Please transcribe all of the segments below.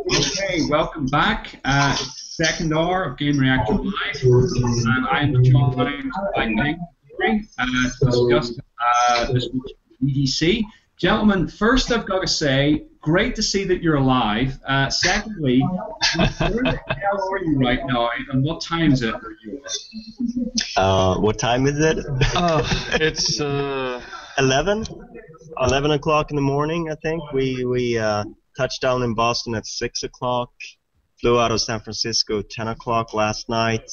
Okay, welcome back. Second hour of Gamereactor Live, and I'm joined by Bengt to discuss this week's GDC. Gentlemen, first I've got to say, great to see that you're alive. Secondly, where the hell are you right now, and what time is it where you are? What time is it? It's 11 o'clock in the morning, I think. We touched down in Boston at 6 o'clock, flew out of San Francisco 10 o'clock last night.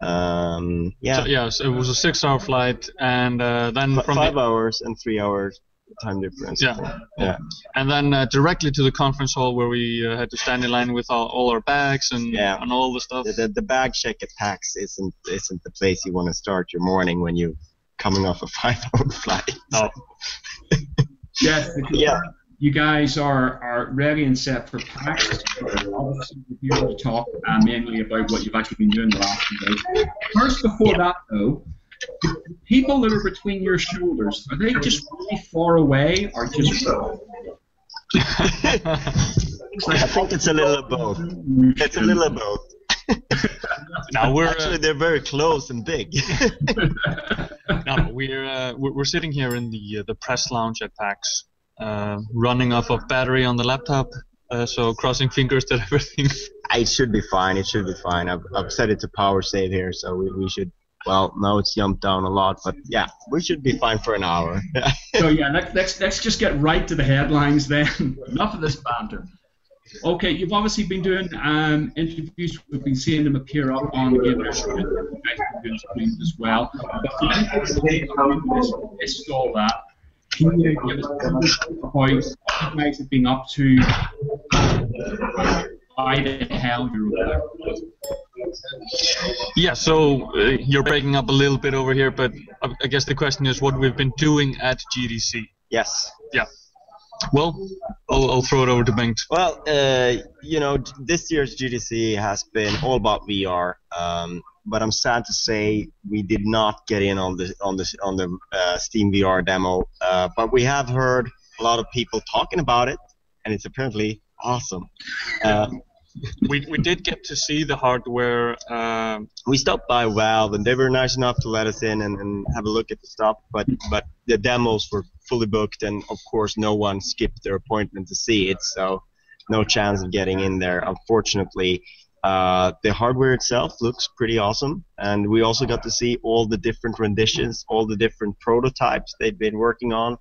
Yeah. So it was a 6-hour flight, and then from 5 hours and 3 hours time difference. Yeah. And then directly to the conference hall where we had to stand in line with all our bags and all the stuff. The bag check at PAX isn't the place you want to start your morning when you're coming off a 5-hour flight. No. Yes. You guys are ready and set for PAX. Obviously, we're here to talk mainly about what you've actually been doing the last few days. First, before that, though, the people that are between your shoulders, are they just really far away, or just? I think it's a little of both. It's a little of both. Now actually they're very close and big. No, we're sitting here in the press lounge at PAX. Running off of battery on the laptop, so crossing fingers that everything. It should be fine. I've set it to power save here, so we should. Well, now it's jumped down a lot, but yeah, we should be fine for an hour. So yeah, let's just get right to the headlines then. Enough of this banter. Okay, you've obviously been doing interviews. We've been seeing them appear up on the Gamereactor as well. But for all that. Can you give us what you guys have been up to? Why the hell you're over there? Yeah, so you're breaking up a little bit over here, but I guess the question is what we've been doing at GDC. Yes. Yeah. Well, I'll throw it over to Bengt. Well, this year's GDC has been all about VR. But I'm sad to say we did not get in on the Steam VR demo. But we have heard a lot of people talking about it, and it's apparently awesome. We did get to see the hardware. We stopped by Valve, and they were nice enough to let us in and have a look at the stuff. But the demos were fully booked, and of course no one skipped their appointment to see it. So no chance of getting in there, unfortunately. The hardware itself looks pretty awesome, and we also got to see all the different renditions, all the different prototypes they've been working on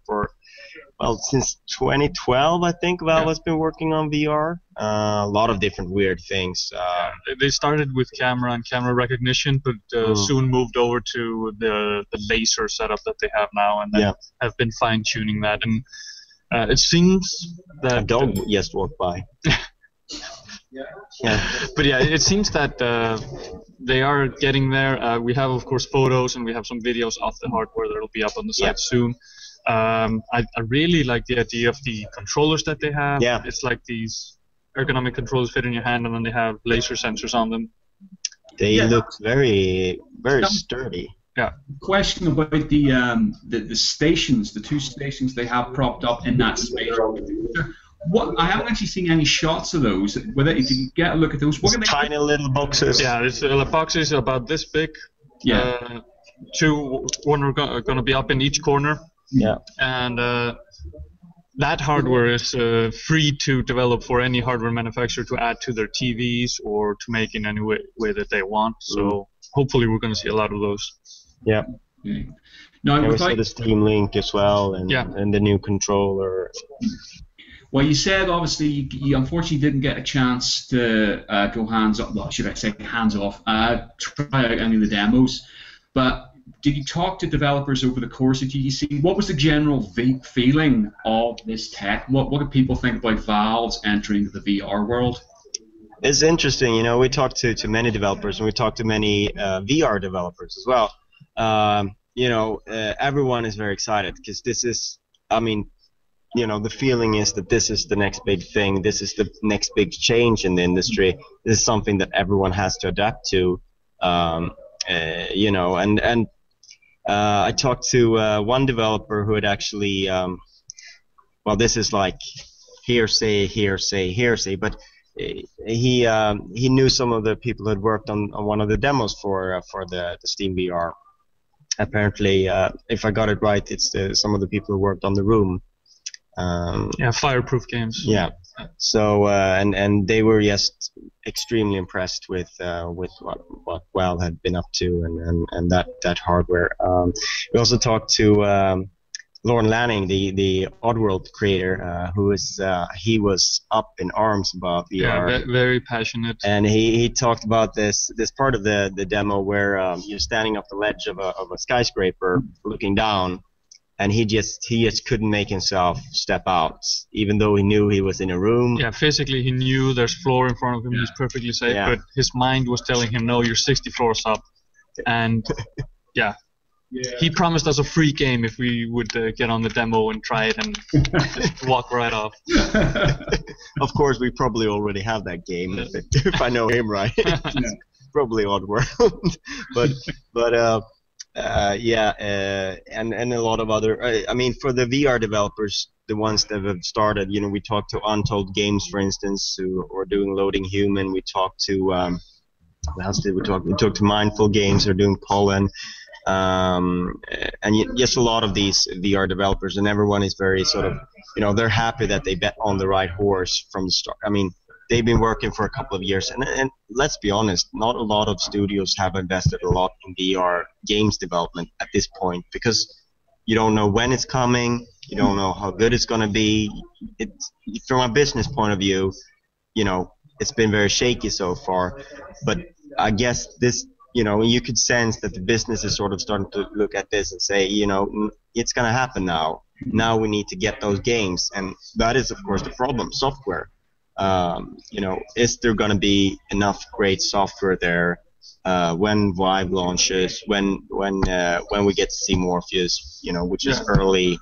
since 2012, I think Valve has been working on VR. A lot of different weird things. They started with camera and camera recognition, but soon moved over to the laser setup that they have now, and then have been fine-tuning that. And it seems that a dog just walked by. But yeah, it seems that they are getting there. We have, of course, photos, and we have some videos of the hardware that will be up on the site soon. I really like the idea of the controllers that they have. Yeah. It's like these ergonomic controllers fit in your hand, and then they have laser sensors on them. They look very, very sturdy. Yeah. Question about the stations, the two stations they have propped up in that space. I haven't actually seen any shots of those. Did you get a look at those? What are they? Tiny little boxes. Yeah, it's boxes about this big. Yeah. One are going to be up in each corner. Yeah. And that hardware is free to develop for any hardware manufacturer to add to their TVs or to make in any way that they want. So hopefully we're going to see a lot of those. Yeah. Okay. Now, we saw the Steam Link as well, and the new controller. Well, you said obviously you unfortunately didn't get a chance to go hands up. Well, should I say hands off? Try out any of the demos. But did you talk to developers over the course of GDC? What was the general feeling of this tech? What do people think about Valve's entry into the VR world? It's interesting. We talked to many developers, and we talked to many VR developers as well. Everyone is very excited because this is, the feeling is that this is the next big thing. This is the next big change in the industry. This is something that everyone has to adapt to. I talked to one developer who had actually, this is like hearsay, but he knew some of the people who had worked on one of the demos for the Steam VR. Apparently, if I got it right, it's some of the people who worked on The Room. Fireproof games. Yeah. So and they were just extremely impressed with what Valve had been up to and that hardware. We also talked to Lorne Lanning, the Oddworld creator, he was up in arms about VR. Yeah, very passionate. And he talked about this part of the demo where you're standing up the ledge of a skyscraper looking down, and he just couldn't make himself step out, even though he knew he was in a room. Yeah, physically he knew there's floor in front of him, he's perfectly safe, but his mind was telling him, no, you're 60 floors up. And yeah. He promised us a free game if we would get on the demo and try it and just walk right off. Of course, we probably already have that game if I know him right. Probably Oddworld, and a lot of other. I mean, for the VR developers, the ones that have started, we talked to Untold Games, for instance, who are doing Loading Human. We talked to what else did we talk? We talked to Mindful Games, who are doing Pollen. And yes, a lot of these VR developers, and everyone is very sort of, they're happy that they bet on the right horse from the start. I mean, they've been working for a couple of years, and let's be honest, not a lot of studios have invested a lot in VR games development at this point, because you don't know when it's coming, you don't know how good it's going to be. From a business point of view, it's been very shaky so far, but I guess this, you could sense that the business is sort of starting to look at this and say, it's going to happen now. Now we need to get those games, and that is, of course, the problem. Software. Is there going to be enough great software there when Vive launches? When we get to see Morpheus? Which is early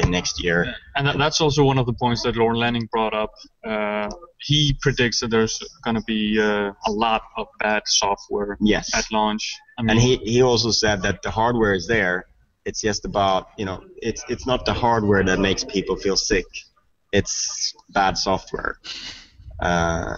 next year. And that's also one of the points that Lorne Lanning brought up. He predicts that there's going to be a lot of bad software at launch. And he also said that the hardware is there. It's just about, it's not the hardware that makes people feel sick. It's bad software. I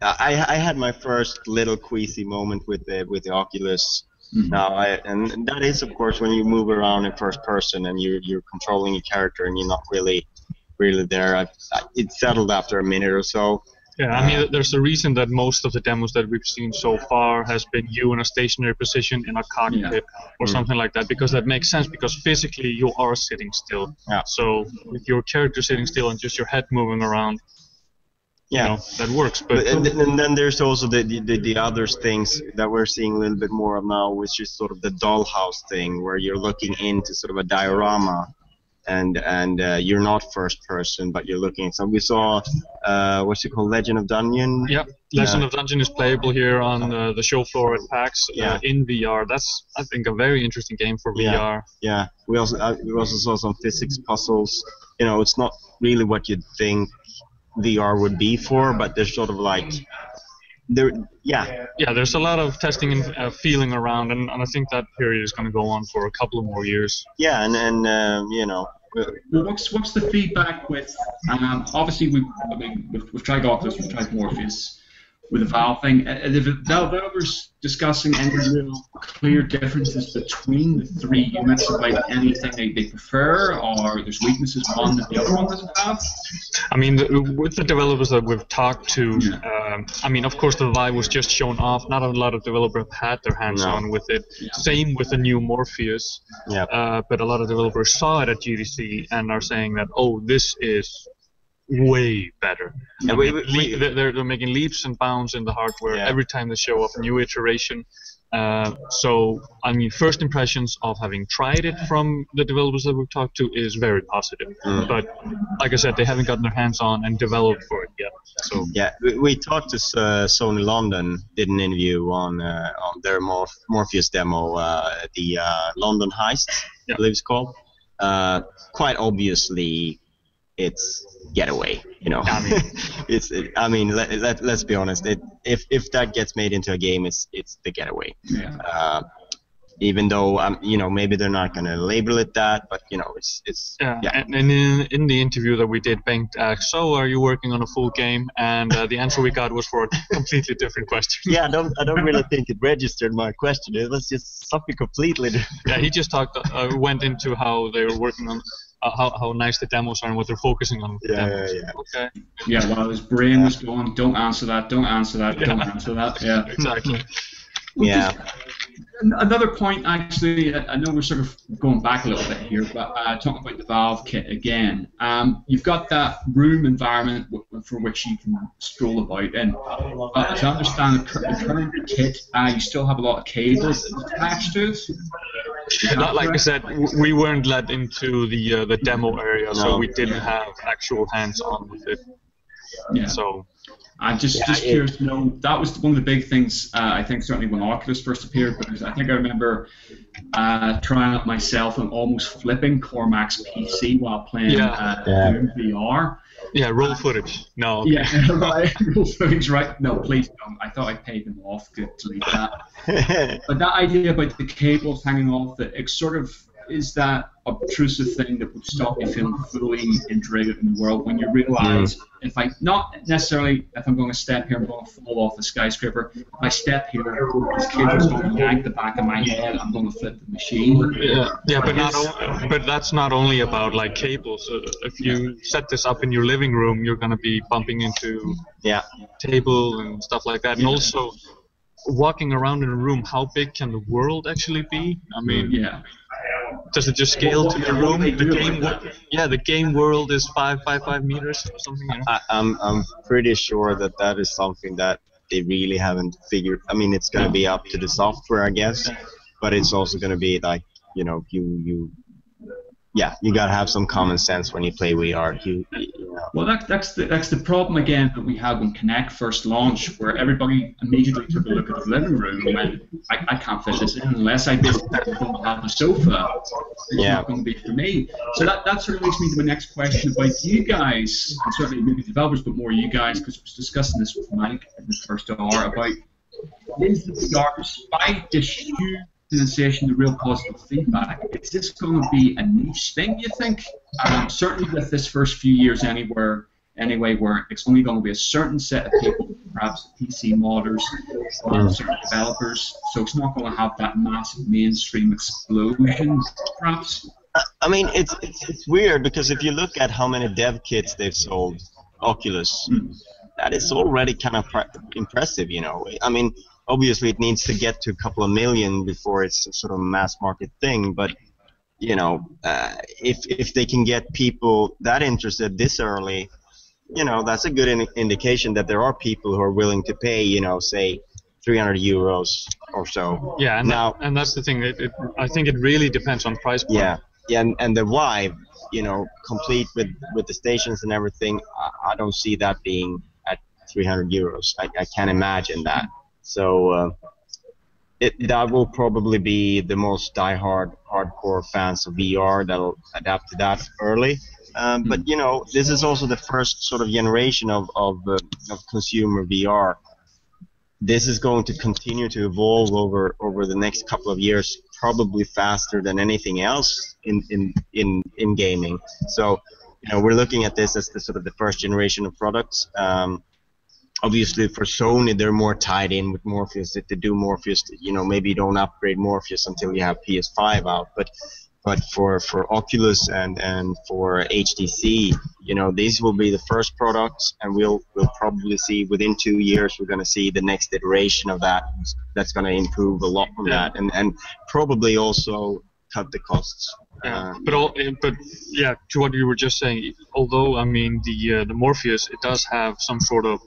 had my first little queasy moment with the Oculus. Now, and that is, of course, when you move around in first person and you're controlling your character and you're not really there. It settled after a minute or so. Yeah, I mean, there's a reason that most of the demos that we've seen so far has been you in a stationary position in a cockpit or something like that, because that makes sense, because physically you are sitting still. Yeah. So with your character sitting still and just your head moving around, that works. But and then there's also the other things that we're seeing a little bit more of now, which is sort of the dollhouse thing, where you're looking into sort of a diorama. And you're not first person, but you're looking at something. We saw what's it called, Legend of Dungeon? Yeah, Legend of Dungeon is playable here on the show floor at PAX in VR. That's, I think, a very interesting game for VR. Yeah. We also saw some physics puzzles. It's not really what you'd think VR would be for, but there's sort of like there's a lot of testing and feeling around, and I think that period is going to go on for a couple of more years. Yeah, and Well, what's the feedback with? Obviously, we've tried Oculus, we've tried Morpheus with the Valve thing. Are the developers discussing any real clear differences between the three units about anything they prefer, or there's weaknesses one that the other one doesn't have? I mean, with the developers that we've talked to, of course the Vive was just shown off. Not a lot of developers have had their hands on with it. Yeah. Same with the new Morpheus. But a lot of developers saw it at GDC and are saying that, this is way better. They're making leaps and bounds in the hardware every time they show up a new iteration. So, first impressions of having tried it from the developers that we've talked to is very positive. But, like I said, they haven't gotten their hands on and developed for it yet. So we talked to Sony London, did an interview on their Morpheus demo, the London Heist, I believe it's called. Quite obviously, it's Getaway, let's be honest. If that gets made into a game, it's the Getaway. even though maybe they're not going to label it that, but it's yeah. And in the interview that we did, Bengt asked, "So, are you working on a full game?" And the answer we got was for a completely different question. Yeah, I don't really think it registered my question. It was just something completely different. Yeah, he just went into how they were working on how nice the demos are and what they're focusing on with the demos. Yeah. Okay. Yeah, while his brain was going, don't answer that, don't answer that, don't answer that. Yeah, exactly. Yeah. Another point, actually, I know we're sort of going back a little bit here, but talking about the Valve kit again, you've got that room environment for which you can stroll about in. As I understand the current kit, you still have a lot of cables attached to it. Not like I said, we weren't let into the demo area, so we didn't have actual hands-on with it. Yeah. So. I'm just curious to know, that was one of the big things, I think, certainly when Oculus first appeared, because I think I remember trying it myself and almost flipping Cormac's PC while playing Doom VR. Yeah, roll footage. No. Okay. Yeah, right. Roll footage, right? No, please don't. I thought I paid them off to delete that. But that idea about the cables hanging off, it sort of is that obtrusive thing that would stop you feeling fully integrated in the world when you realize if I'm going to step here, I'm going to fall off the skyscraper. If I step here, this cable's going to yank the back of my head. I'm going to flip the machine. But that's not only about like cables. If you set this up in your living room, you're going to be bumping into table and stuff like that, and also walking around in a room. How big can the world actually be? I mean, does it just scale to your room? The game world is 5 meters or something. I'm pretty sure that is something that they really haven't figured. I mean, it's going to be up to the software, I guess, but it's also going to be like you got to have some common sense when you play VR. Well, that's the problem again that we had when Kinect first launched, where everybody immediately took a look at the living room and went, I can't fit this in unless I basically don't have a sofa. It's not going to be for me. So that sort of leads me to my next question about you guys, and certainly maybe developers, but more you guys, because I was discussing this with Mike in the first hour about is the VR, despite this huge sensation, the real positive feedback, is this going to be a niche thing, you think? Certainly with this first few years anyway, where it's only going to be a certain set of people, perhaps PC modders or certain developers, so it's not going to have that massive mainstream explosion, perhaps? I mean, it's weird, because if you look at how many dev kits they've sold, Oculus, that is already kind of impressive, I mean, obviously, it needs to get to a couple of million before it's a sort of mass market thing. But if they can get people that interested this early, that's a good indication that there are people who are willing to pay, say, 300 euros or so. Yeah, and that's the thing. I think it really depends on price point. Yeah, and the Vive, complete with the stations and everything, I don't see that being at 300 euros. I can't imagine that. So that will probably be the most hardcore fans of VR that'll adapt to that early. But this is also the first sort of generation of consumer VR. This is going to continue to evolve over the next couple of years, probably faster than anything else in gaming. So we're looking at this as the sort of the first generation of products. Obviously, for Sony, they're more tied in with Morpheus. If they do Morpheus, maybe you don't upgrade Morpheus until you have PS5 out. But for Oculus and for HTC, these will be the first products, and we'll probably see within 2 years we're going to see the next iteration of that. That's going to improve a lot from that, and probably also cut the costs. But to what you were just saying, although I mean the Morpheus, it does have some sort of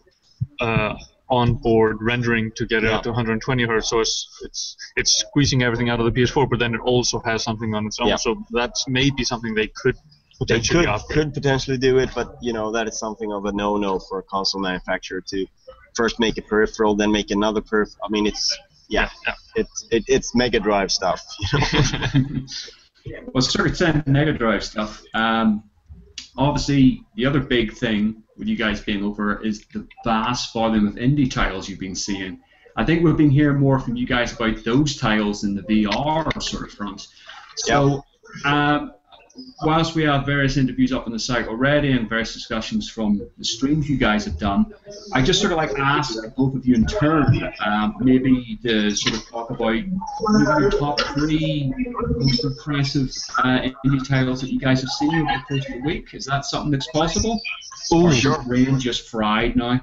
onboard rendering to get it up to 120 hertz, so it's squeezing everything out of the PS4, but then it also has something on its own, so that's maybe something they could potentially could potentially do it, but that is something of a no-no for a console manufacturer to first make a peripheral, then make another peripheral. I mean, it's Mega Drive stuff. Well, sort of saying Mega Drive stuff. Obviously, the other big thing with you guys being over is the vast volume of indie titles you've been seeing. I think we've been hearing more from you guys about those titles in the VR sort of front. So, whilst we have various interviews up on the site already and various discussions from the streams you guys have done, I just sort of like ask both of you in turn, maybe to sort of talk about maybe your top 3 most impressive indie titles that you guys have seen over the course of the week. Is that something that's possible? Oh, or sure. is your brain just fried now?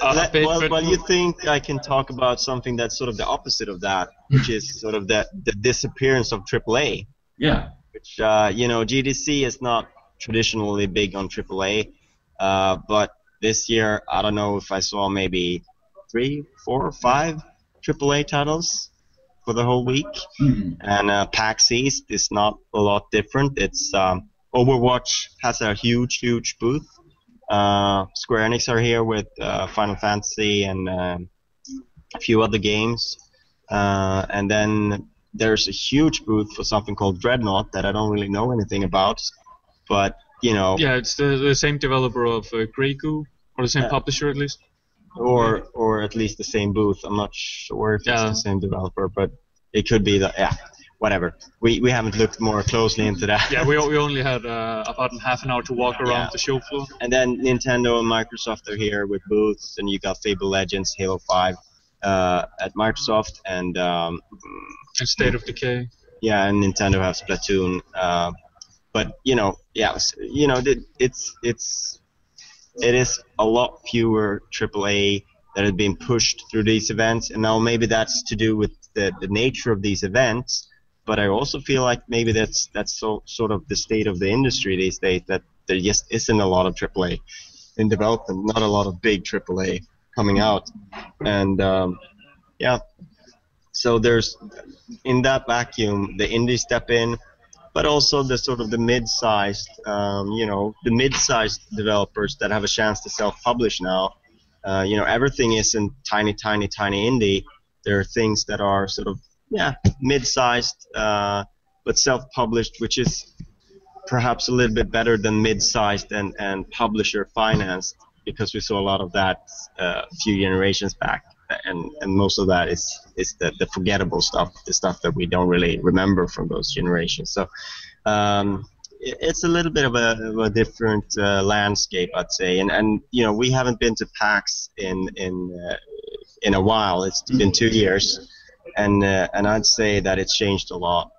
Well, you think I can talk about something that's sort of the opposite of that, which is sort of the disappearance of AAA. Yeah. Which, GDC is not traditionally big on AAA, but this year, I don't know if I saw maybe 3, 4, 5 AAA titles for the whole week. Mm-hmm. And PAX East is not a lot different. It's Overwatch has a huge booth. Square Enix are here with Final Fantasy and a few other games. And then there's a huge booth for something called Dreadnought that I don't really know anything about, but Yeah, it's the same developer of Grey Goo, or the same publisher at least. Or at least the same booth. I'm not sure if it's the same developer, but it could be whatever. We haven't looked more closely into that. Yeah, we only had about half an hour to walk around the show floor. And then Nintendo and Microsoft are here with booths, and you got Fable Legends, Halo 5 at Microsoft, and State of Decay. Yeah, and Nintendo has Splatoon. But it is a lot fewer AAA that have been pushed through these events, and now maybe that's to do with the nature of these events. But I also feel like maybe that's sort of the state of the industry these days, that there just isn't a lot of AAA in development, not a lot of big AAA coming out, and so there's, in that vacuum, the indies step in, but also the sort of the mid-sized, the mid-sized developers that have a chance to self-publish now. Everything isn't tiny indie. There are things that are sort of mid-sized, but self-published, which is perhaps a little bit better than mid-sized and publisher financed, because we saw a lot of that a few generations back. And most of that is the forgettable stuff, the stuff that we don't really remember from those generations. So it's a little bit of a different landscape, I'd say. And we haven't been to PAX in a while. It's been 2 years, and I'd say that it's changed a lot.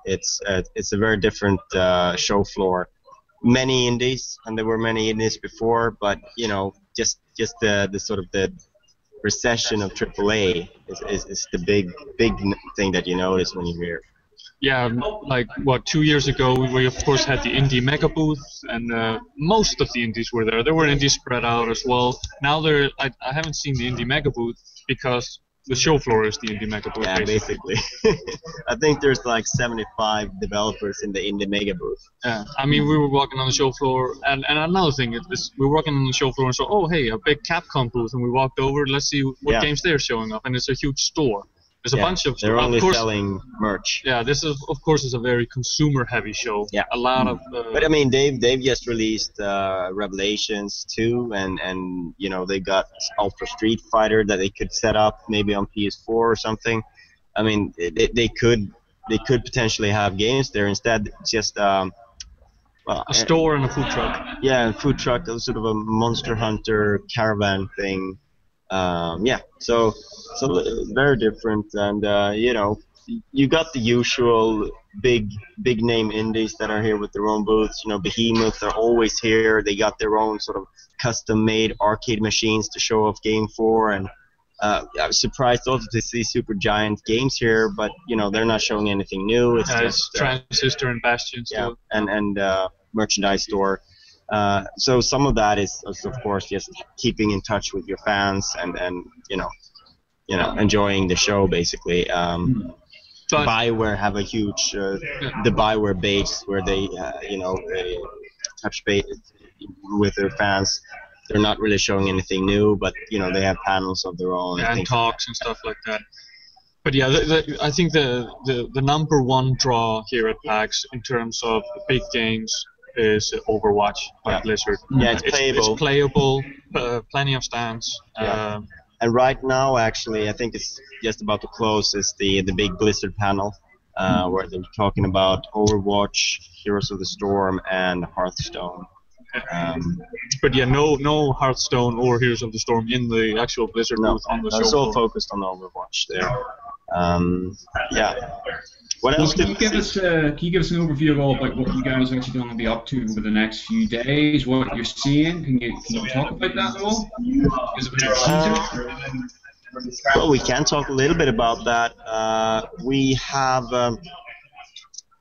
It's a very different show floor. Many indies, and there were many indies before, but just the sort of the recession of AAA is the big thing that you notice when you're here. Yeah, like 2 years ago, we of course had the indie mega booth, and most of the indies were there. There were indies spread out as well. Now I haven't seen the indie mega booth because the show floor is the indie mega booth. Yeah, basically. I think there's like 75 developers in the indie mega booth. Yeah, I mean, we were walking on the show floor, and another thing is we were walking on the show floor and saw, oh hey, a big Capcom booth, and we walked over, let's see what games they're showing up, and it's a huge store. There's a bunch of. They're only selling merch. Yeah, this is of course is a very consumer-heavy show. Yeah. A lot of. But I mean, they've just released Revelations 2, and they got Ultra Street Fighter that they could set up maybe on PS4 or something. I mean, they could potentially have games there. Instead, just a store and a food truck. Yeah, a food truck, sort of a Monster Hunter caravan thing. So very different, and you got the usual big name indies that are here with their own booths. Behemoth are always here. They got their own sort of custom made arcade machines to show off Game 4, and I was surprised also to see Supergiant Games here, but they're not showing anything new. It's just Transistor and Bastion still. And merchandise store. So some of that is of course just keeping in touch with your fans and enjoying the show basically. BioWare have a huge the BioWare base where they touch base with their fans. They're not really showing anything new, but they have panels of their own and talks and stuff like that. But yeah, I think the number one draw here at PAX in terms of big games is Overwatch by Blizzard. Yeah, it's playable. It's playable. Plenty of stands. And right now, actually, I think it's just about to close. Is the big Blizzard panel where they're talking about Overwatch, Heroes of the Storm, and Hearthstone. But yeah, no Hearthstone or Heroes of the Storm in the actual Blizzard booth on the show. It's all focused on Overwatch there. Yeah. What else can you give us an overview of all about what you guys are actually going to be up to over the next few days? What you're seeing? Can you talk about that at all? Well, we can talk a little bit about that. We have.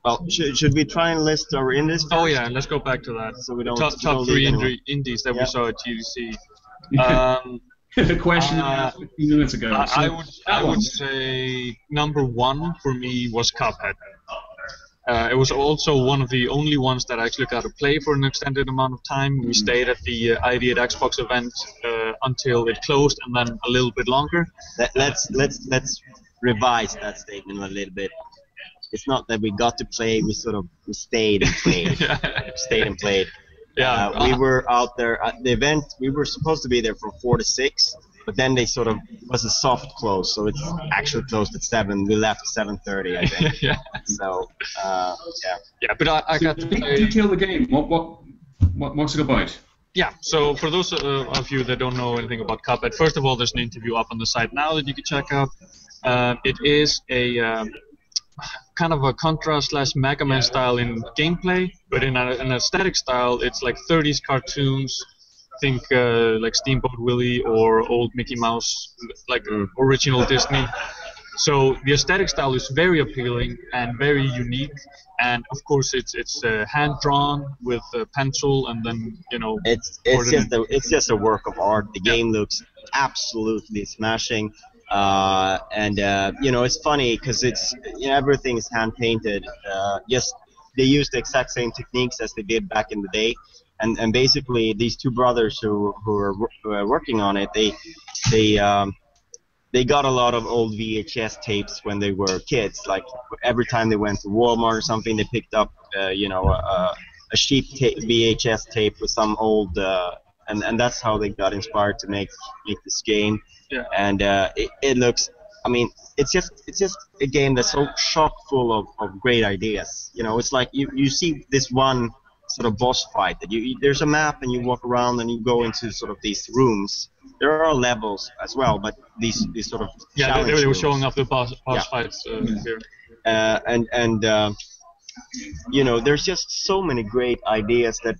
Well, should we try and list our indies first? Oh yeah, let's go back to that. So we don't top 3 indies that we saw at GDC. The question you asked 15 minutes ago. I would say number 1 for me was Cuphead. It was also one of the only ones that I actually got to play for an extended amount of time. We stayed at the ID at Xbox event until it closed, and then a little bit longer. Let's revise that statement a little bit. It's not that we got to play; we stayed and played. Stayed and played. Yeah, we were out there at the event. We were supposed to be there from 4 to 6, but then they was a soft close, so it's actually closed at 7. We left at 7:30, I think. Yeah. So, yeah. Yeah, but I got to play. Detail the game. What's it about? Yeah, so for those of you that don't know anything about Cuphead, first of all, there's an interview up on the site now that you can check out. It is a kind of a Contra / Mega Man style in gameplay, but in an aesthetic style, it's like 30s cartoons. Think like Steamboat Willie or old Mickey Mouse, like original Disney. So the aesthetic style is very appealing and very unique, and of course it's hand drawn with pencil, and then it's just a work of art. The game looks absolutely smashing. It's funny because everything is hand painted. Yes, they use the exact same techniques as they did back in the day, and basically these two brothers who are working on it, they got a lot of old VHS tapes when they were kids. Like every time they went to Walmart or something, they picked up a cheap VHS tape with some old, and that's how they got inspired to make this game. Yeah. And it looks, I mean, it's just a game that's so chock full of great ideas. It's like you see this one sort of boss fight that there's a map and you walk around and you go into sort of these rooms. There are levels as well, but these sort of they were showing off the boss fights here. There's just so many great ideas that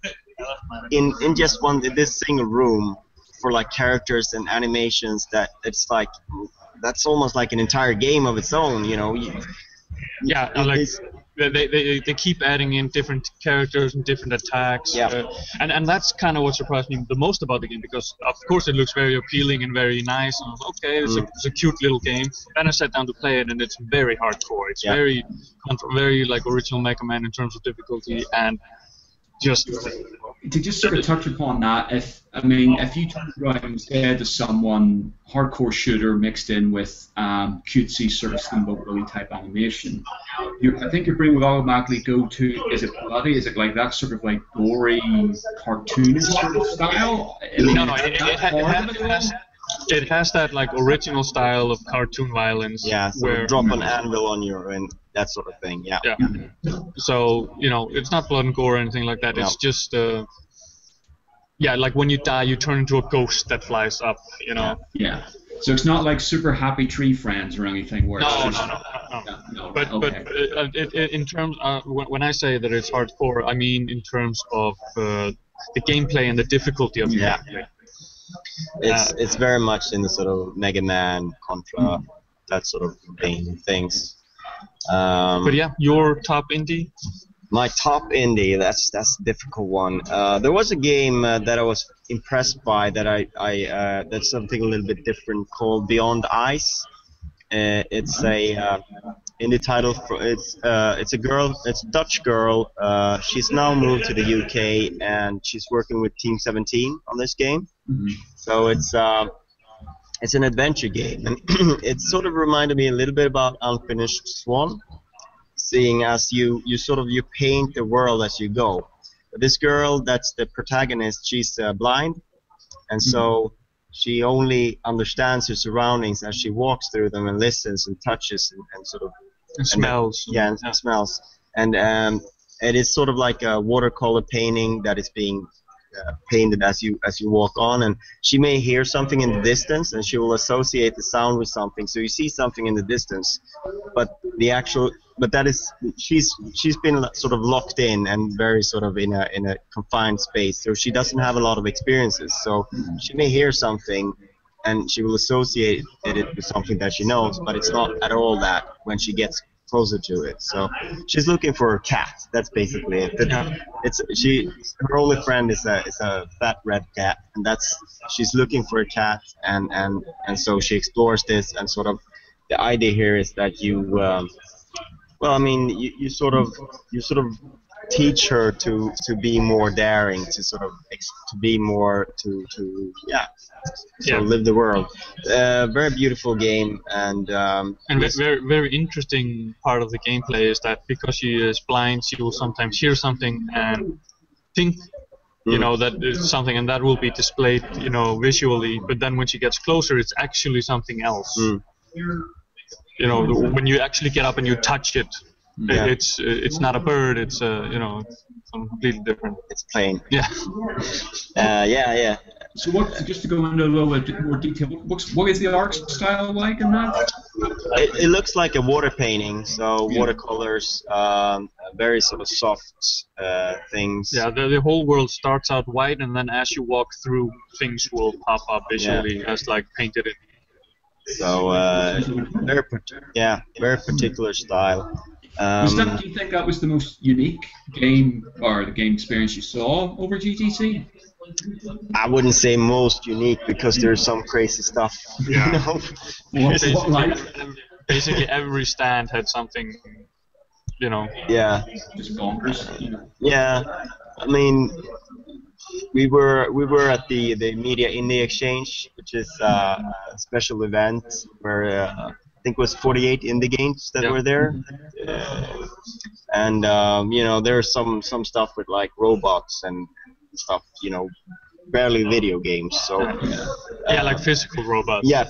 in just this single room for like characters and animations that it's like that's almost like an entire game of its own. They keep adding in different characters and different attacks, and that's kind of what surprised me the most about the game, because of course it looks very appealing and very nice, and I was okay, it's a cute little game. Then I sat down to play it, and it's very hardcore. It's very like original Mega Man in terms of difficulty, and just to just sort of touch upon that, if you turned around and said to someone hardcore shooter mixed in with cutesy sort of Steamboat Willie type animation, I think your brain would automatically go to, is it bloody? Is it like that sort of like gory cartoonish sort of style? It has that like original style of cartoon violence. Yeah, so where drop an anvil on you and that sort of thing. Yeah. So it's not blood and gore or anything like that. It's just like when you die, you turn into a ghost that flies up. Yeah. So it's not like Super Happy Tree Friends or anything where. No. But in terms when I say that it's hardcore, I mean in terms of the gameplay and the difficulty of the gameplay. It's very much in the sort of Mega Man, Contra, that sort of things. But yeah, your top indie? My top indie, that's a difficult one. There was a game that I was impressed by that that's something a little bit different called Beyond Ice. It's a indie title. It's a Dutch girl. She's now moved to the UK and she's working with Team 17 on this game. Mm-hmm. So it's an adventure game, and it sort of reminded me a little bit about Unfinished Swan, seeing as you paint the world as you go. This girl, that's the protagonist, she's blind, and so she only understands her surroundings as she walks through them and listens and touches and sort of And smells. and smells. And it is sort of like a watercolor painting that is being painted as you walk on, and she may hear something in the distance and she will associate the sound with something, so you see something in the distance, but that is she's been sort of locked in and very sort of in a confined space, so she doesn't have a lot of experiences, so she may hear something and she will associate it with something that she knows, but it's not at all that when she gets closer to it. So she's looking for a cat. That's basically it. Her only friend is a fat red cat, and she's looking for a cat, and so she explores this, and sort of the idea here is that you sort of teach her to be more daring, to be more live the world. Very beautiful game, and very very interesting part of the gameplay is that because she is blind, she will sometimes hear something and think that it's something, and that will be displayed visually, but then when she gets closer it's actually something else. When you actually get up and you touch it, it's not a bird, it's something completely different. It's plain. Yeah. So just to go into a little bit more detail, what is the art style like in that? It looks like a water painting, so watercolors, very sort of soft things. Yeah, the whole world starts out white, and then as you walk through, things will pop up visually as like painted in. So very particular style. Do you think that was the most unique game or the game experience you saw over GDC? I wouldn't say most unique, because there's some crazy stuff. Basically every stand had something, Yeah. Just bonkers. Yeah, I mean, we were at the Media Indie Exchange, which is a special event where I think it was 48 indie games that were there, and there's some stuff with like robots and stuff, barely video games. So like physical robots. Yeah,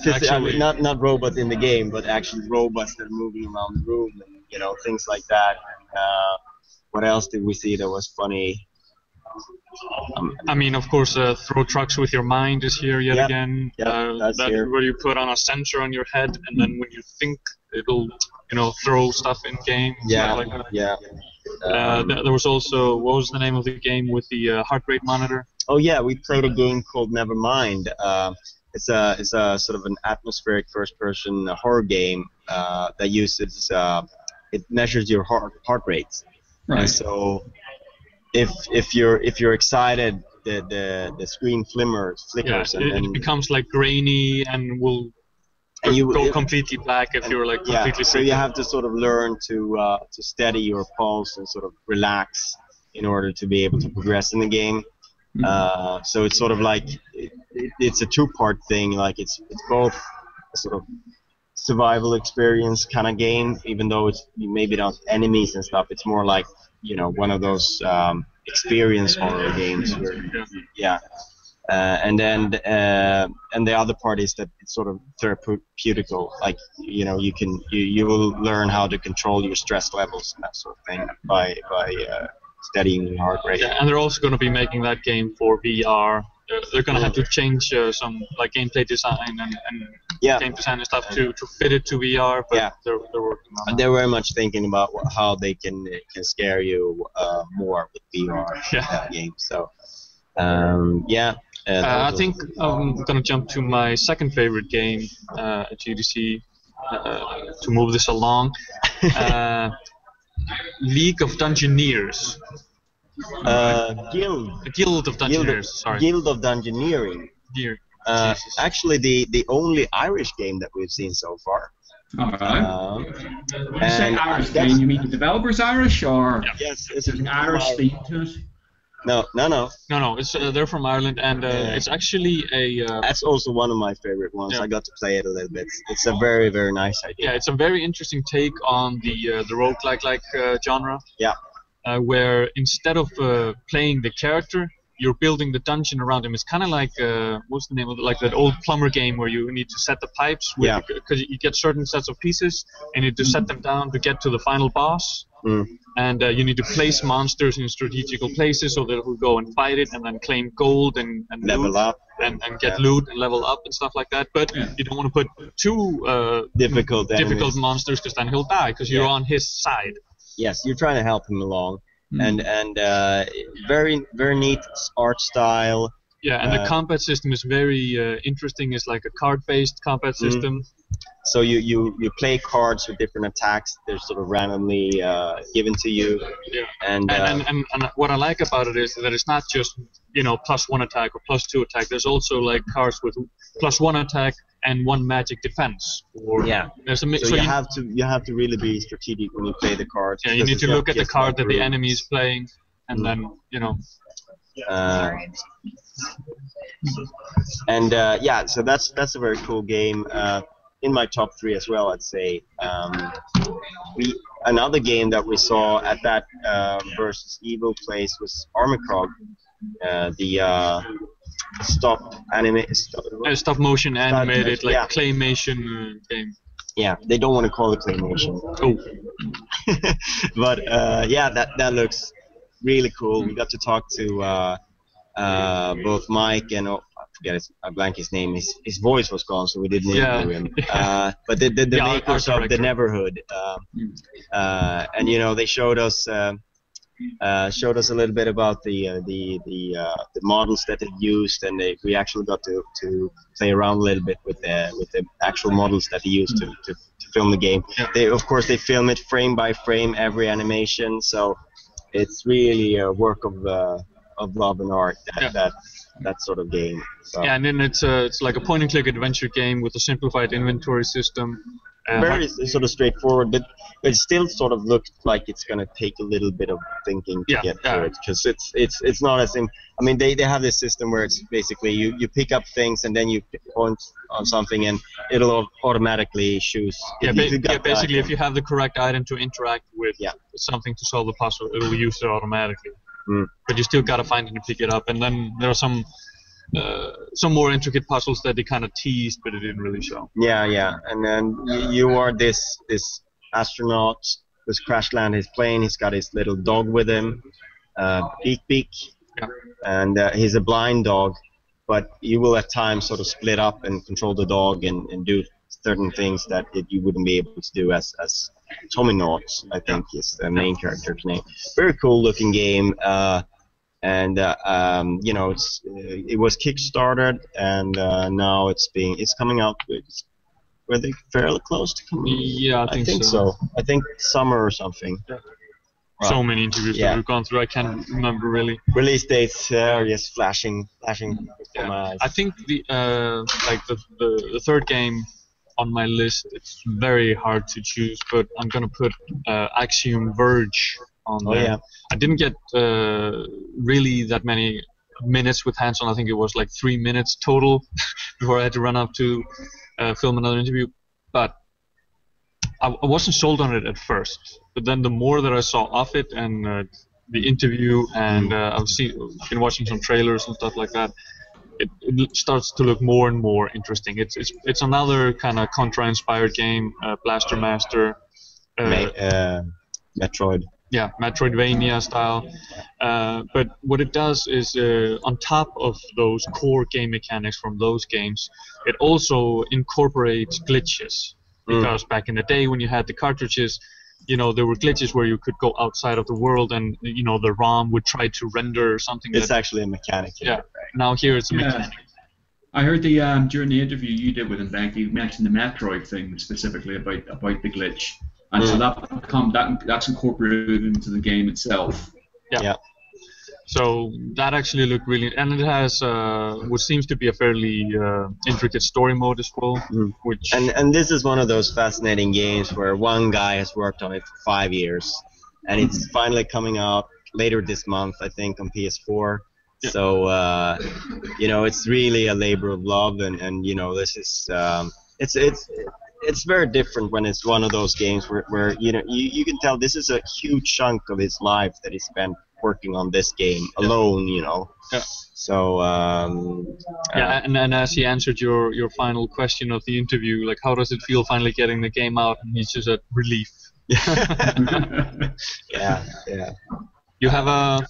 not robots in the game, but actually robots that are moving around the room, and things like that. What else did we see that was funny? I mean, of course, throw trucks with your mind is here yet again. That's here. Where you put on a sensor on your head, and then when you think, it'll throw stuff in game. Like that. There was also, what was the name of the game with the heart rate monitor? Oh yeah, we played a game called Nevermind. It's a sort of an atmospheric first-person horror game that uses it measures your heart rate. Right. And so if you're excited, the screen flickers, and it becomes like grainy and will go completely black if you're like completely. So you have to sort of learn to steady your pulse and sort of relax in order to be able to progress in the game. So it's sort of like it's a two-part thing. Like it's both a sort of survival experience kind of game, even though it's maybe not enemies and stuff. It's more like one of those experience horror games where, and then and the other part is that it's sort of therapeutical, like you will learn how to control your stress levels and that sort of thing by steadying your heart rate. And they're also going to be making that game for VR. They're going to have to change some like gameplay design and game design and stuff to fit it to VR, but they're working on it. They're very much thinking about how they can scare you more with VR games. So I think I'm gonna jump to my second favorite game at GDC to move this along. League of Dungeoneers. Guild of Dungeoneers. Sorry. Guild of Dungeoneering. Actually, the only Irish game that we've seen so far. Alright. When you say Irish game, you mean the developer's Irish, or yes, it's an Irish theme to it? No. It's they're from Ireland, and it's actually a. That's also one of my favorite ones. I got to play it a little bit. It's a very, very nice idea. Yeah, it's a very interesting take on the roguelike genre. Yeah. Where instead of playing the character, you're building the dungeon around him. It's kind of like what's the name of it? Like that old plumber game where you need to set the pipes because you get certain sets of pieces and you need to set them down to get to the final boss. And you need to place monsters in strategical places so that it will go and fight it and then claim gold and level loot up and get loot and level up and stuff like that. But you don't want to put too difficult monsters because then he'll die because you're on his side. Yes, you're trying to help him along. And very very neat art style. Yeah, and the combat system is very interesting. It's like a card-based combat system. So you play cards with different attacks. They're sort of randomly given to you. Yeah. And what I like about it is that it's not just +1 attack or +2 attack. There's also like cards with +1 attack and 1 magic defense. There's a so you have to really be strategic when you play the cards. Yeah, you need to look at the card that the enemy is playing, and then so that's a very cool game. In my top 3 as well, I'd say. Another game that we saw at that versus Evil place was Armicrog, the stop motion animated claymation game. Yeah, they don't want to call it claymation. Oh. But that looks really cool. We got to talk to both Mike and I blank his name. His voice was gone, so we didn't interview him. But the makers of the Neverhood, and they showed us a little bit about the models that they used, and we actually got to play around a little bit with the actual models that they used to film the game. Of course they film it frame by frame, every animation, so it's really a work of love and art. That sort of game. So. Yeah, and then it's like a point-and-click adventure game with a simplified inventory system. Very sort of straightforward, but it still sort of looks like it's gonna take a little bit of thinking to get through it, because it's not as in. I mean, they have this system where it's basically you pick up things and then you point on something and it'll automatically choose. Basically, if you have the correct item to interact with something to solve the puzzle, it will use it automatically. But you still gotta find it and pick it up, and then there are some more intricate puzzles that they kind of teased, but it didn't really show. Yeah, and then you are this astronaut who's crash landed his plane. He's got his little dog with him, Beak, and he's a blind dog, but you will at times sort of split up and control the dog and do certain things that you wouldn't be able to do as Tommy Knott, I think is the main character's name. Very cool looking game, and it was kickstarted, and now it's coming out. Were they fairly close to coming? Yeah, I think so. I think summer or something. Yeah. So many interviews that we've gone through, I can't remember really. Release dates are just flashing before my eyes. I think the third game on my list, it's very hard to choose, but I'm gonna put Axiom Verge on there. I didn't get really that many minutes with hands-on. I think it was like 3 minutes total before I had to run up to film another interview. But I wasn't sold on it at first. But then the more that I saw of it and the interview, and I've been watching some trailers and stuff like that, it starts to look more and more interesting. It's another kind of Contra-inspired game, Blaster Master, Metroid. Yeah, Metroidvania style. But what it does is, on top of those core game mechanics from those games, it also incorporates glitches. Because back in the day when you had the cartridges, there were glitches where you could go outside of the world and, the ROM would try to render something. It's actually a mechanic. Yeah. Now here it's a mechanic. I heard during the interview you did with him, Bengt, you mentioned the Metroid thing specifically about the glitch, and so that's incorporated into the game itself. Yeah. So that actually looked really, and it has what seems to be a fairly intricate story mode as well. Which and this is one of those fascinating games where one guy has worked on it for 5 years, and it's finally coming out later this month, I think, on PS4. Yeah. So it's really a labor of love, and this is it's very different when it's one of those games where you can tell this is a huge chunk of his life that he spent working on this game alone, you know. Yeah. So and as he answered your final question of the interview, like how does it feel finally getting the game out? And he's just a relief. yeah. You have a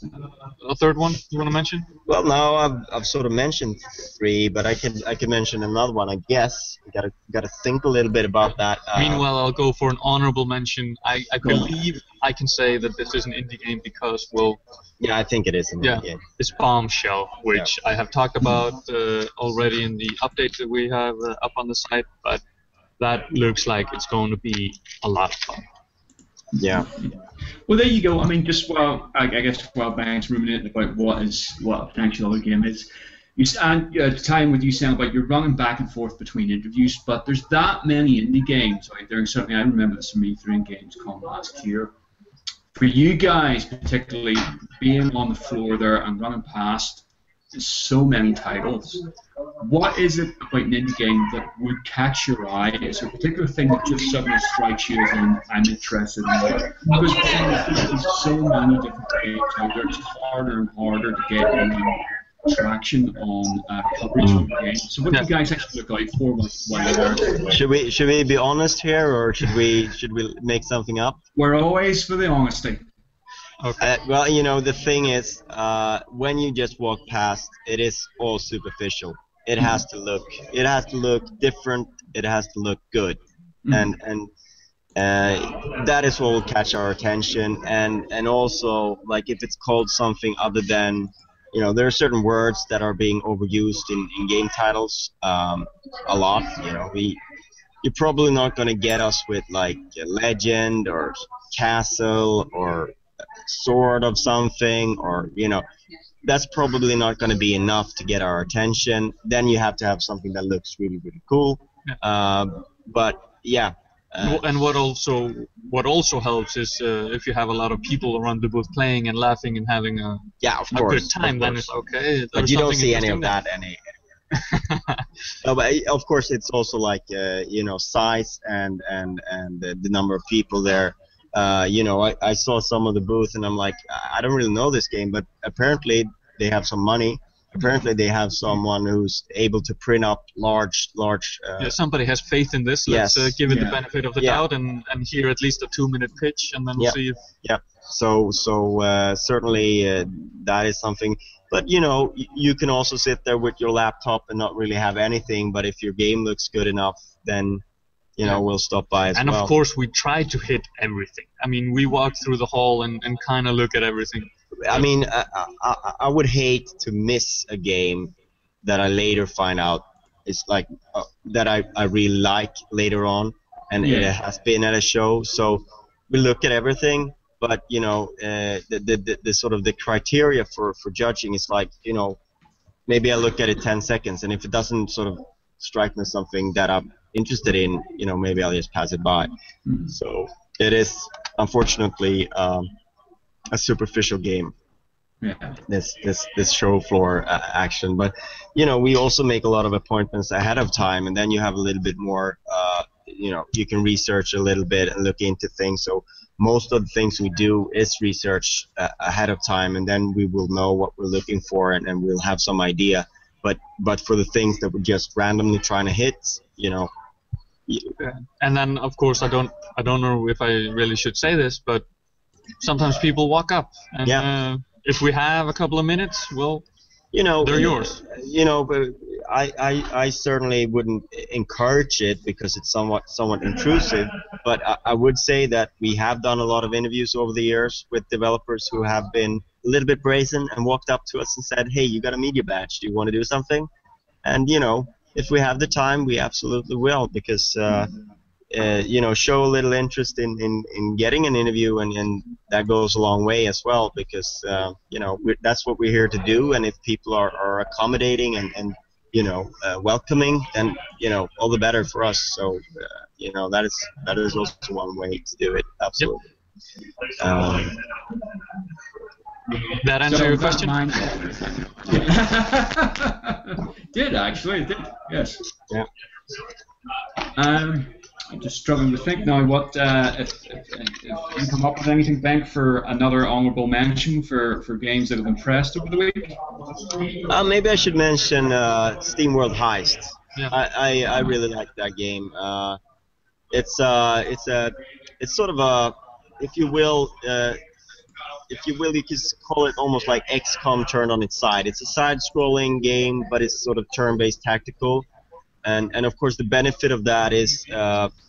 third one you want to mention? Well, no, I've sort of mentioned 3, but I can mention another one, I guess. You gotta think a little bit about that. Meanwhile, I'll go for an honorable mention. I believe I can say that this is an indie game because, well... Yeah, I think it is an indie game. It's Bombshell, which I have talked about already in the update that we have up on the site, but that looks like it's going to be a lot of fun. Yeah. Well, there you go. I mean, just I guess while Bang's ruminating about what a potential other game is, you stand time with you saying about you're running back and forth between interviews, but there's that many indie games out there, and certainly I remember this from E3 and Gamescom last year. For you guys, particularly being on the floor there and running past so many titles, what is it about an indie game that would catch your eye? Is there a particular thing that just suddenly strikes you as I'm interested in that? Because there's so many different games out there, it's harder and harder to get any traction on coverage of the game. So what do you guys actually look out for while there? Should we be honest here, or should we make something up? We're always for the honesty. Okay. Well, you know, the thing is, when you just walk past, it is all superficial. It has to look different. It has to look good, and that is what will catch our attention. And also, like, if it's called something other than, you know, there are certain words that are being overused in game titles a lot. You know, you're probably not going to get us with like legend or castle or sword of something, or, you know, that's probably not going to be enough to get our attention. Then you have to have something that looks really, really cool. But yeah. And what also helps is if you have a lot of people around the booth playing and laughing and having a good time, then it's okay. But you don't see any of that No, but of course it's also like you know, size and the number of people there. You know, I saw some of the booth and I'm like, I don't really know this game, but apparently they have some money. Apparently they have someone who's able to print up large somebody has faith in this. Let's give it the benefit of the doubt and hear at least a 2-minute pitch, and then we'll see if... So certainly that is something. But, you know, you can also sit there with your laptop and not really have anything, but if your game looks good enough, then, you know, we'll stop by as well. And of course we try to hit everything. I mean, we walk through the hall and kind of look at everything. I mean, I would hate to miss a game that I later find out is like that I really like later on, and it has been at a show. So we look at everything, but, you know, the sort of the criteria for judging is like, you know, maybe I look at it 10 seconds, and if it doesn't sort of strike me as something that I'm interested in, you know, maybe I'll just pass it by. So it is unfortunately a superficial game. This show floor action, but, you know, we also make a lot of appointments ahead of time, and then you have a little bit more, you know, you can research a little bit and look into things. So most of the things we do is research ahead of time, and then we will know what we're looking for, and we'll have some idea. But for the things that we're just randomly trying to hit, you know. And then of course I don't know if I really should say this, but sometimes people walk up, and if we have a couple of minutes, well, you know, they're yours. You know, but I certainly wouldn't encourage it because it's somewhat intrusive. But I would say that we have done a lot of interviews over the years with developers who have been a little bit brazen and walked up to us and said, "Hey, you got a media badge? Do you want to do something?" And, you know, if we have the time, we absolutely will, because you know, show a little interest in getting an interview, and that goes a long way as well, because you know, that's what we're here to do. And if people are accommodating and you know, welcoming, then, you know, all the better for us. So you know, that is also one way to do it. Absolutely. That answer your question? Did actually, it did. Yes. Yeah. I'm just struggling to think now. What if you come up with anything, Bengt, for another honourable mention for games that have impressed over the week? Maybe I should mention Steam World Heist. Yeah. I really like that game. It's sort of a, if you will, you could call it almost like XCOM turned on its side. It's a side-scrolling game, but it's sort of turn-based tactical. And of course the benefit of that is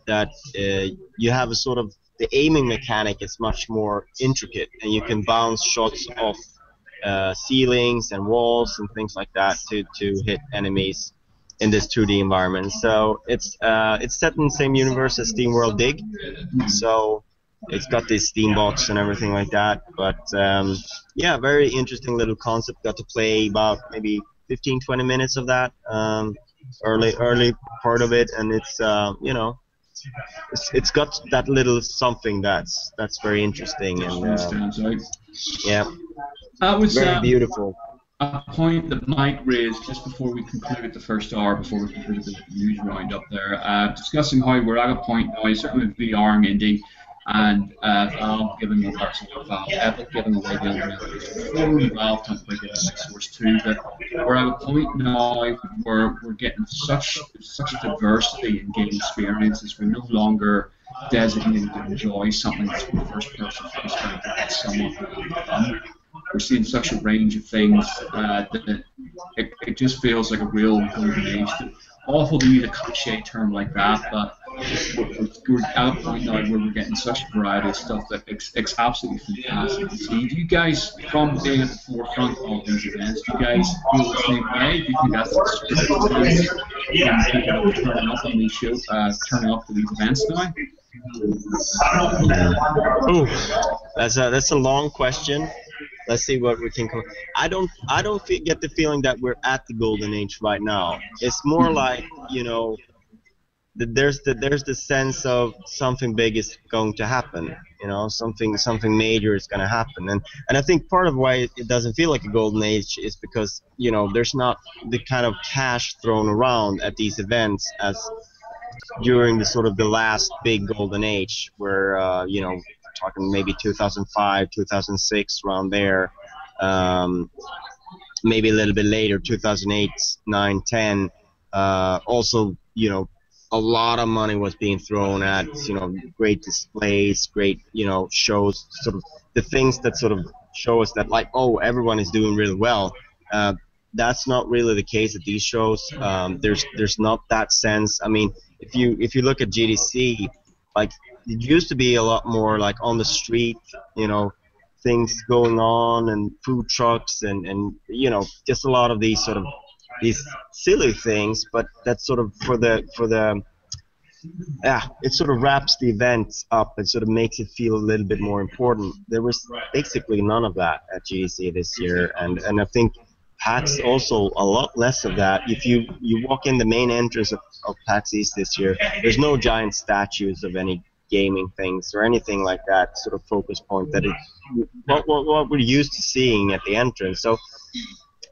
that you have a sort of, the aiming mechanic is much more intricate, and you can bounce shots off ceilings and walls and things like that to hit enemies in this 2D environment. So it's set in the same universe as SteamWorld Dig, so it's got these Steam bots and everything like that. But yeah, very interesting little concept. Got to play about maybe 15-20 minutes of that. Early part of it, and it's you know, it's got that little something that's very interesting, and Stands out. yeah, That was very beautiful. a point that Mike raised just before we concluded the first hour, before we concluded the news roundup there, discussing how we're at a point now, certainly with VR and indie, and Valve giving away, Epic giving away the only Valve can't quite get the next Source 2, but we're at a point now where we're getting such diversity in game experiences. We're no longer designated to enjoy something that's from the first person perspective that's somewhat fun. We're seeing such a range of things that it just feels like a real golden age. Awful to use a cliche term like that, but we're at a point now where we're getting such a variety of stuff that it's absolutely fantastic to see. Do you guys, from being at the forefront of these events, do you guys feel the same way? Do you think that's the spirit of turning up on these shows, turning up to these events now? That's a long question. Let's see what we can come. I don't get the feeling that we're at the golden age right now. It's more like, you know, that there's the sense of something big is going to happen. You know, something major is going to happen, and I think part of why it doesn't feel like a golden age is because, you know, there's not the kind of cash thrown around at these events as during the sort of the last big golden age, where you know, talking maybe 2005, 2006, around there, maybe a little bit later, 2008, 9, 10. Also, you know, a lot of money was being thrown at, you know, great displays, great, you know, shows, sort of the things that sort of show us that, like, oh, everyone is doing really well. That's not really the case at these shows. There's not that sense. I mean, if you look at GDC, like, it used to be a lot more like on the street, you know, things going on, and food trucks, and you know, just a lot of these sort of these silly things, but that's sort of for the it sort of wraps the event up and sort of makes it feel a little bit more important. There was basically none of that at GDC this year, and I think PAX also a lot less of that. If you walk in the main entrance of PAX East this year, there's no giant statues of any gaming things or anything like that sort of focus point that what we're used to seeing at the entrance. So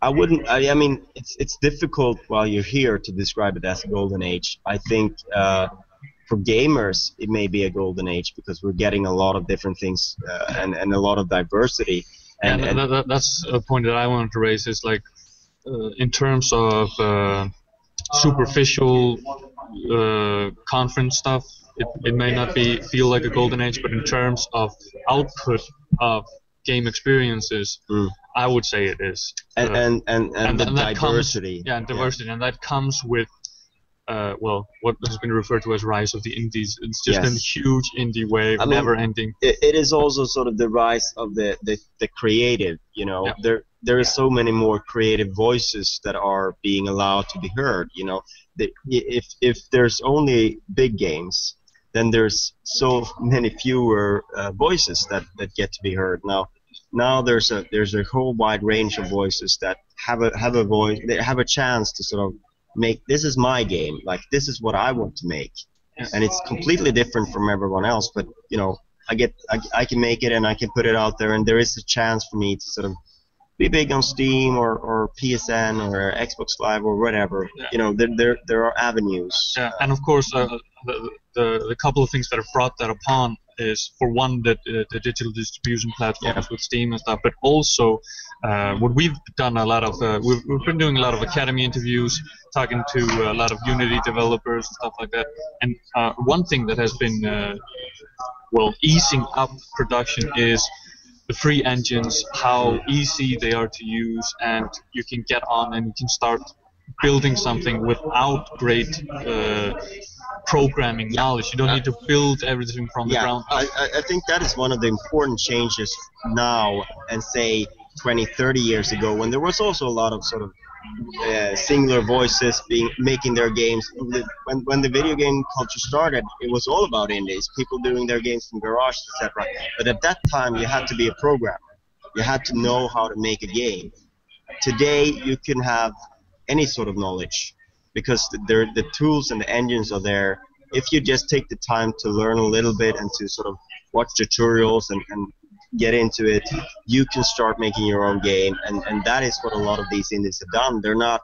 I mean, it's difficult while you're here to describe it as a golden age. I think for gamers it may be a golden age because we're getting a lot of different things and a lot of diversity. And that's a point that I wanted to raise, is like in terms of superficial conference stuff, it may not feel like a golden age, but in terms of output of game experiences, I would say it is. And the diversity. And diversity, and that comes with well, what has been referred to as rise of the indies. It's just a huge indie wave, never ending. It is also sort of the rise of the creative. You know, there are so many more creative voices that are being allowed to be heard. You know, if there's only big games, then there's so many fewer voices that get to be heard. Now there's a whole wide range of voices that have a voice. They have a chance to sort of make, this is my game, like this is what I want to make, and it's completely different from everyone else. But you know, I can make it and I can put it out there, and there is a chance for me to sort of be big on Steam or PSN or Xbox Live or whatever. You know, there are avenues. Yeah, and of course, the couple of things that have brought that upon is, for one, the digital distribution platforms with Steam and stuff, but also what we've done a lot of. We've been doing a lot of Academy interviews, talking to a lot of Unity developers and stuff like that. And one thing that has been easing up production is the free engines, how easy they are to use, and you can get on and you can start building something without great programming knowledge. You don't need to build everything from the ground up. I think that is one of the important changes now, and say 20, 30 years ago, when there was also a lot of sort of singular voices making their games. When the video game culture started, it was all about indies, people doing their games from garages, etc. But at that time, you had to be a programmer. You had to know how to make a game. Today, you can have any sort of knowledge, because the tools and the engines are there. If you just take the time to learn a little bit and to sort of watch tutorials and get into it, you can start making your own game, and that is what a lot of these indies have done. They're not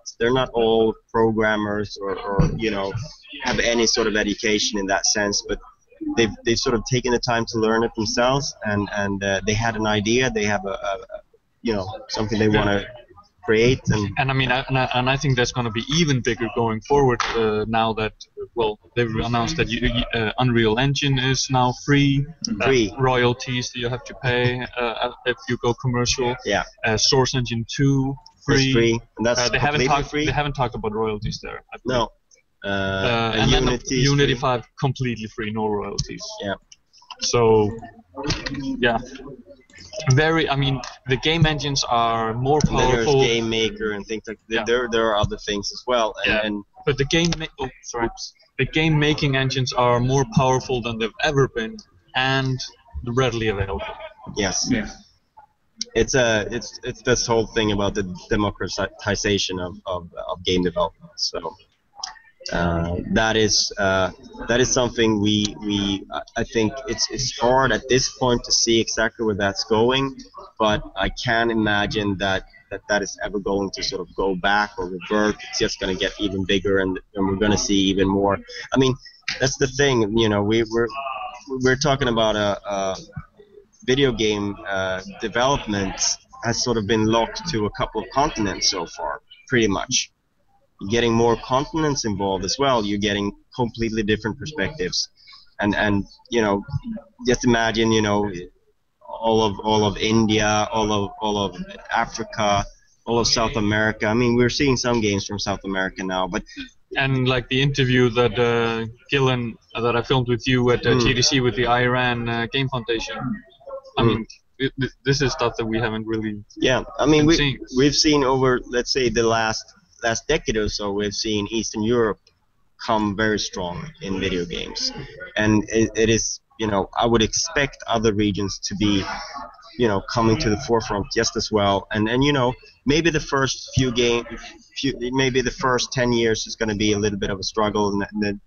all programmers or you know, have any sort of education in that sense, but they've sort of taken the time to learn it themselves, and they had an idea, they have a you know, something they want to create, and I mean, and I think that's going to be even bigger going forward, now that, well, they've announced that Unreal Engine is now free. Royalties that you have to pay if you go commercial. Source Engine 2 free. That's free. And that's they haven't talked about royalties there. No. And Unity 5 completely free, no royalties. Yeah. So, yeah. I mean, the game engines are more powerful. There's Game Maker and things like that. There are other things as well. But the game making engines are more powerful than they've ever been, and readily available. Yes. Yeah. It's this whole thing about the democratization of game development. So that is something I think it's hard at this point to see exactly where that's going, but I can't imagine that is ever going to sort of go back or revert. It's just going to get even bigger, and we're going to see even more. I mean, that's the thing, you know, we're talking about a video game development has sort of been locked to a couple of continents so far, pretty much. You're getting more continents involved as well. You're getting completely different perspectives, and you know, just imagine, you know, all of India, all of Africa, all of South America. I mean, we're seeing some games from South America now, but and like the interview that Gillen that I filmed with you at GDC with the Iran Game Foundation. I mean, this is stuff that we haven't really. Yeah, I mean, we've seen over, let's say, the last decade or so, we've seen Eastern Europe come very strong in video games, and it is, you know, I would expect other regions to be, you know, coming to the forefront just as well, and you know, maybe the first maybe the first 10 years is going to be a little bit of a struggle, and then,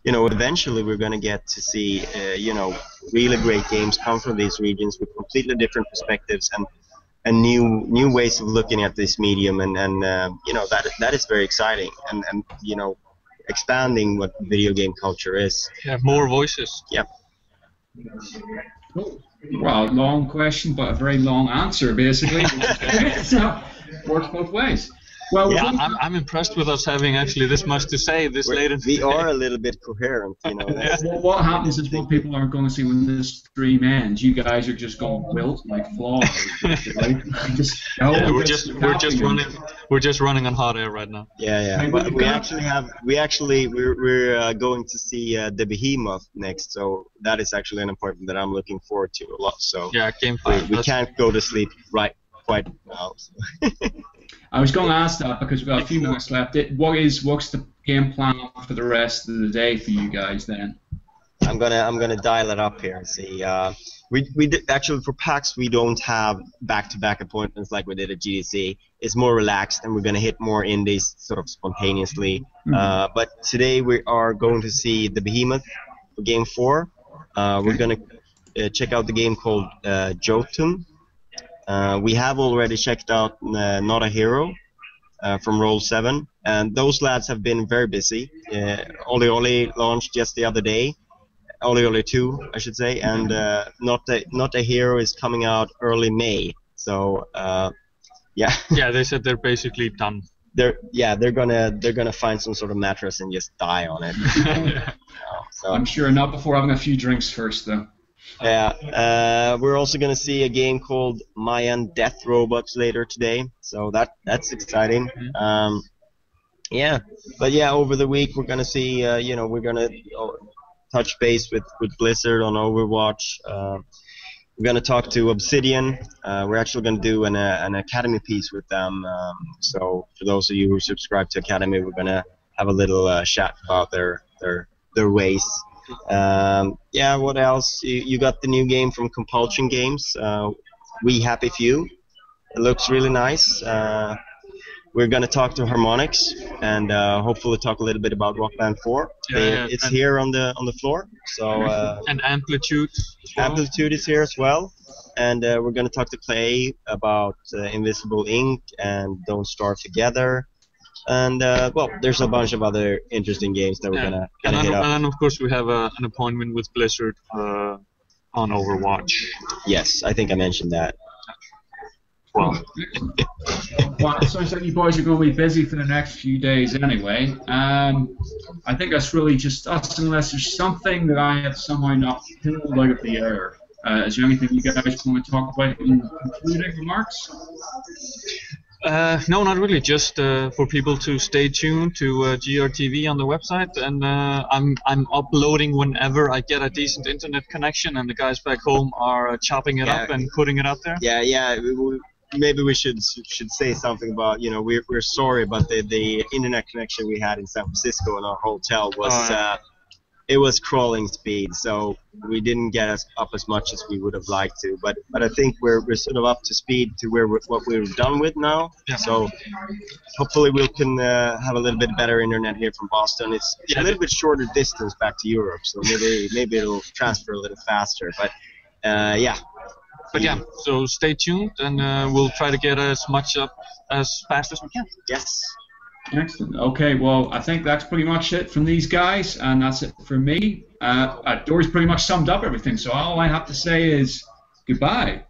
you know, eventually we're going to get to see you know, really great games come from these regions with completely different perspectives and new ways of looking at this medium, and you know, that is very exciting, and you know, expanding what video game culture is. Yeah, more voices. Yep. Well, long question, but a very long answer, basically. So, works both ways. Well, yeah, I'm impressed with us having actually this much to say this late in the day. We are a little bit coherent, you know. Well, what happens is what people are going to see when this stream ends. You guys are just going wilt like flies. Right? We're just running on hot air right now. Yeah. But we're going to see the Behemoth next, so that is actually an appointment that I'm looking forward to a lot. So yeah, Game 5. We can't go to sleep quite now. So. I was going to ask that because we've got a few minutes left. What's the game plan for the rest of the day for you guys then? I'm gonna dial it up here and see. Actually, for PAX we don't have back-to-back appointments like we did at GDC. It's more relaxed, and we're gonna hit more indies sort of spontaneously. But today we are going to see the Behemoth for Game 4. We're gonna check out the game called Jotun. We have already checked out Not a Hero from Roll7, and those lads have been very busy. Oli Oli launched just the other day. Oli Oli 2, I should say, and Not a Hero is coming out early May. So yeah. Yeah, they said they're basically done. They're gonna find some sort of mattress and just die on it. So I'm sure not before having a few drinks first, though. Yeah, we're also gonna see a game called Mayan Death Robots later today, so that's exciting. Yeah, but yeah, over the week we're gonna see, we're gonna touch base with Blizzard on Overwatch. We're gonna talk to Obsidian. We're actually gonna do an Academy piece with them. So for those of you who subscribe to Academy, we're gonna have a little chat about their ways. Yeah, what else? You got the new game from Compulsion Games, We Happy Few. It looks really nice. We're going to talk to Harmonix and hopefully talk a little bit about Rock Band 4. It's here on the floor. So and Amplitude. Amplitude is here as well. And we're going to talk to Clay about Invisible Ink and Don't Starve Together. And, well, there's a bunch of other interesting games that we're going to hit up. And then, of course, we have an appointment with Blizzard on Overwatch. Yes, I think I mentioned that. Well, it sounds like you boys are going to be busy for the next few days anyway. I think that's really just us, unless there's something that I have somehow not pulled out of the air. Is there anything you guys want to talk about in concluding remarks? No, not really. Just for people to stay tuned to GRTV on the website, and I'm uploading whenever I get a decent internet connection, and the guys back home are chopping it up and putting it out there. Yeah. Maybe we should say something about, we're sorry, but the internet connection we had in San Francisco in our hotel was it was crawling speed, so we didn't get up as much as we would have liked to. But I think we're sort of up to speed to what we're done with now. Yeah. So hopefully we can have a little bit better internet here from Boston. It's a little bit shorter distance back to Europe, so maybe it'll transfer a little faster. But yeah. But yeah, so stay tuned, and we'll try to get as much up as fast as we can. Yes. Excellent. Okay, well, I think that's pretty much it from these guys, and that's it for me. Dori's pretty much summed up everything, so all I have to say is goodbye.